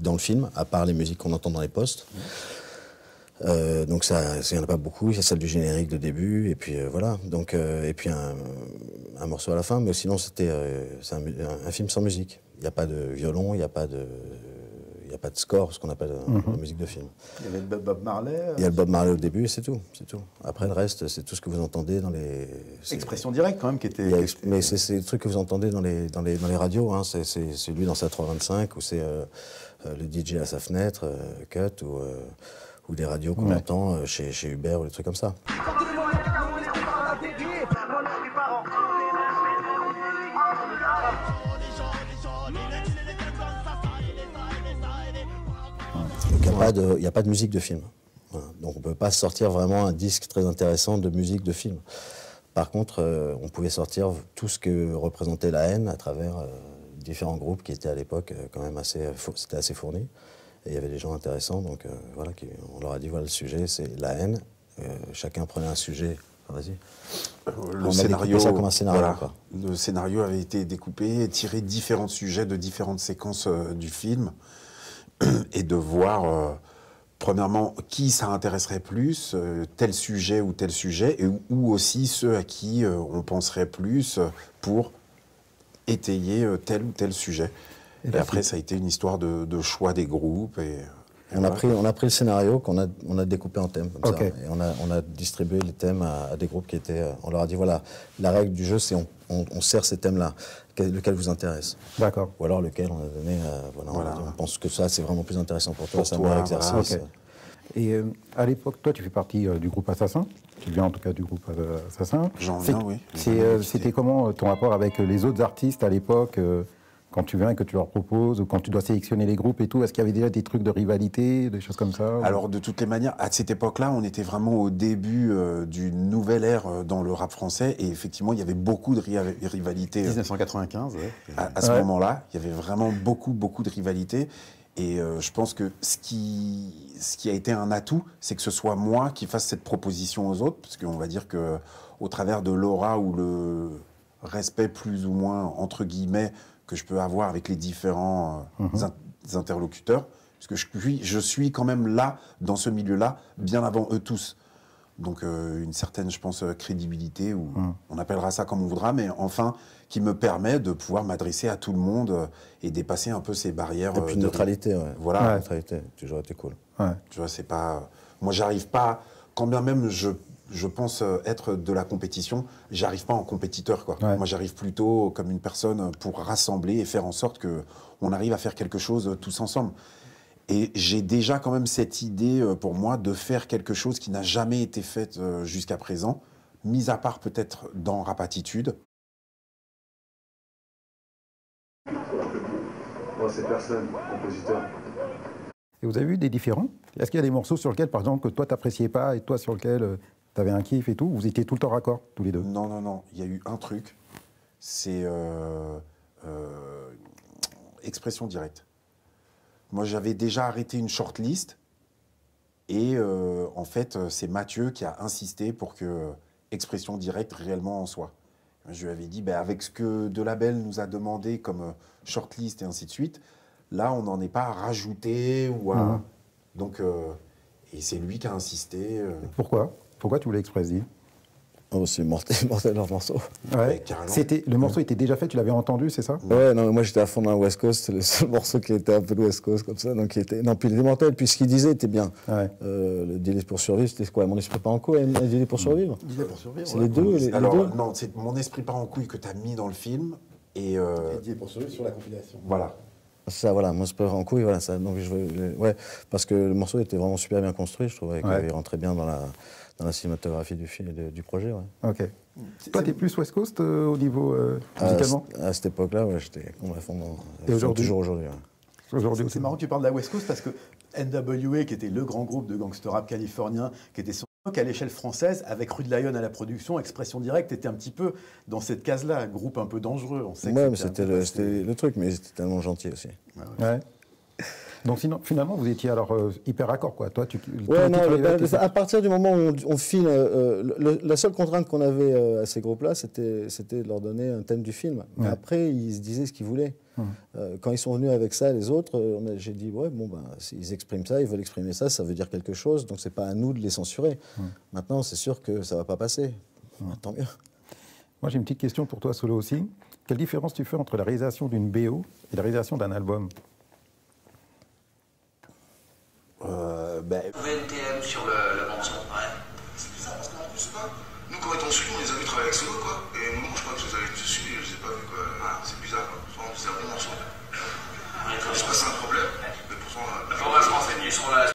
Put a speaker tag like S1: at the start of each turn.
S1: dans le film, à part les musiques qu'on entend dans les postes. Donc ça, il n'y en a pas beaucoup, il y a celle du générique de début, et puis voilà. Donc, et puis un morceau à la fin, mais sinon c'est un film sans musique. Il n'y a pas de violon, il n'y a pas de score, ce qu'on appelle la musique de film.
S2: Il y avait Bob Marley.
S1: Il y a le Bob Marley au début, et c'est tout, c'est tout. Après le reste, c'est tout ce que vous entendez dans les...
S2: Expression directe quand même qui était...
S1: Mais c'est le truc que vous entendez dans les radios, hein. C'est lui dans sa 325, ou c'est le DJ à sa fenêtre, Cut, ou des radios qu'on entend chez Uber ou des trucs comme ça. Il n'y a pas de musique de film. Voilà. Donc on ne peut pas sortir vraiment un disque très intéressant de musique de film. Par contre, on pouvait sortir tout ce que représentait la haine à travers différents groupes qui étaient à l'époque quand même c'était assez fourni. Et il y avait des gens intéressants, donc voilà, on leur a dit voilà, le sujet c'est la haine. Chacun prenait un sujet. Vas-y.
S3: Le scénario,
S1: ça comme un scénario,
S3: voilà,
S1: quoi.
S3: Le scénario avait été découpé et tiré différents sujets de différentes séquences du film et de voir premièrement qui ça intéresserait plus, tel sujet ou tel sujet, ou aussi ceux à qui on penserait plus pour étayer tel ou tel sujet. Et après, ça a été une histoire de choix des groupes. Et
S1: on a pris le scénario qu'on a découpé en thèmes comme ça, et on a distribué les thèmes à des groupes qui étaient... On leur a dit, voilà, la règle du jeu, c'est on sert ces thèmes-là, lequel vous intéresse.
S4: D'accord.
S1: Ou alors lequel on a donné... voilà. On pense que ça, c'est vraiment plus intéressant pour toi, c'est un meilleur exercice.
S4: Voilà, Et à l'époque, toi, tu fais partie du groupe Assassin. Tu viens en tout cas du groupe Assassin.
S3: J'en viens, oui.
S4: C'était comment ton rapport avec les autres artistes à l'époque quand tu viens et que tu leur proposes, ou quand tu dois sélectionner les groupes et tout, est-ce qu'il y avait déjà des trucs de rivalité, des choses comme ça?
S3: Alors, de toutes les manières, à cette époque-là, on était vraiment au début d'une nouvelle ère dans le rap français, et effectivement, il y avait beaucoup de rivalités.
S2: 1995, ouais.
S3: À ce moment-là, il y avait vraiment beaucoup de rivalités, et je pense que ce qui a été un atout, c'est que ce soit moi qui fasse cette proposition aux autres, parce qu'on va dire que au travers de l'aura ou le respect plus ou moins, entre guillemets, que je peux avoir avec les différents interlocuteurs, parce que je suis quand même là, dans ce milieu-là, bien avant eux tous. Donc une certaine, je pense, crédibilité, ou on appellera ça comme on voudra, mais enfin, qui me permet de pouvoir m'adresser à tout le monde et dépasser un peu ces barrières.
S1: Et puis neutralité, ouais.
S3: Voilà.
S1: Neutralité, toujours été cool.
S4: Ouais.
S3: Tu vois, c'est pas... Moi, j'arrive pas, quand bien même je pense être de la compétition, j'arrive pas en compétiteur, quoi.
S4: Ouais.
S3: Moi, j'arrive plutôt comme une personne pour rassembler et faire en sorte qu'on arrive à faire quelque chose tous ensemble. Et j'ai déjà quand même cette idée pour moi de faire quelque chose qui n'a jamais été fait jusqu'à présent, mis à part peut-être dans Rapatitude.
S5: Moi, c'est personne, compositeur.
S4: Et vous avez eu des différends? Est-ce qu'il y a des morceaux sur lesquels, par exemple, que toi, t'appréciais pas, et toi, sur lesquels tu avais un kiff et tout? Vous étiez tout le temps raccord, tous les deux?
S3: Non. Il y a eu un truc, c'est expression directe. Moi, j'avais déjà arrêté une shortlist, et en fait, c'est Mathieu qui a insisté pour que expression directe réellement en soit. Je lui avais dit, avec ce que Delabel nous a demandé comme shortlist et ainsi de suite, là, on n'en est pas à rajouter ou à... Donc, et c'est lui qui a insisté.
S4: Pourquoi tu voulais Express D?
S1: Oh, c'est mortel leur morceau.
S4: Ouais. Le morceau était déjà fait, tu l'avais entendu, c'est ça?
S1: Ouais, non, moi j'étais à fond dans le West Coast, c'est le seul morceau qui était un peu de West Coast comme ça, donc puis il était mortel, puis ce qu'il disait était bien.
S4: Ouais.
S1: Le délai pour survivre, c'était quoi? Mon esprit pas en couille, le délai pour survivre?
S2: Délai pour survivre.
S1: C'est les deux.
S3: Alors,
S1: les deux.
S3: non, c'est Mon esprit part en couille que tu as mis dans le film, et...
S2: Délai pour survivre sur la compilation.
S3: Voilà.
S1: Ça, voilà, mon esprit en couille, voilà, ça. Donc ouais, parce que le morceau était vraiment super bien construit, je trouvais qu'il rentrait bien dans la cinématographie du projet, ouais.
S4: Ok. Toi, t'es plus West Coast au niveau musicalement?
S1: À cette époque-là, ouais, j'étais complètement...
S4: Et aujourd'hui?
S1: Toujours aujourd'hui, ouais.
S4: Aujourd'hui aussi.
S2: C'est marrant que tu parles de la West Coast parce que NWA, qui était le grand groupe de gangster rap californien, qui était son époque à l'échelle française, avec Rude Lion à la production, Expression Directe, était un petit peu dans cette case-là, un groupe un peu dangereux. On sait
S1: Ouais, mais c'était le truc, mais c'était tellement gentil aussi.
S4: Ouais. Donc sinon, finalement, vous étiez alors hyper raccord, quoi. Toi,
S1: ouais, non, à partir du moment où on filme, la seule contrainte qu'on avait à ces groupes-là, c'était de leur donner un thème du film. Mais après, ils se disaient ce qu'ils voulaient. Quand ils sont venus avec ça, les autres, j'ai dit, ouais, bon, ben, ils expriment ça, ils veulent exprimer ça, ça veut dire quelque chose, donc c'est pas à nous de les censurer. Maintenant, c'est sûr que ça va pas passer. Tant mieux.
S4: Moi, j'ai une petite question pour toi, Solo, aussi. Quelle différence tu fais entre la réalisation d'une BO et la réalisation d'un album?
S6: VNTM sur le morceau, ouais.
S7: C'est bizarre parce qu'en plus, nous, quand on est en studio, on les a vus travailler avec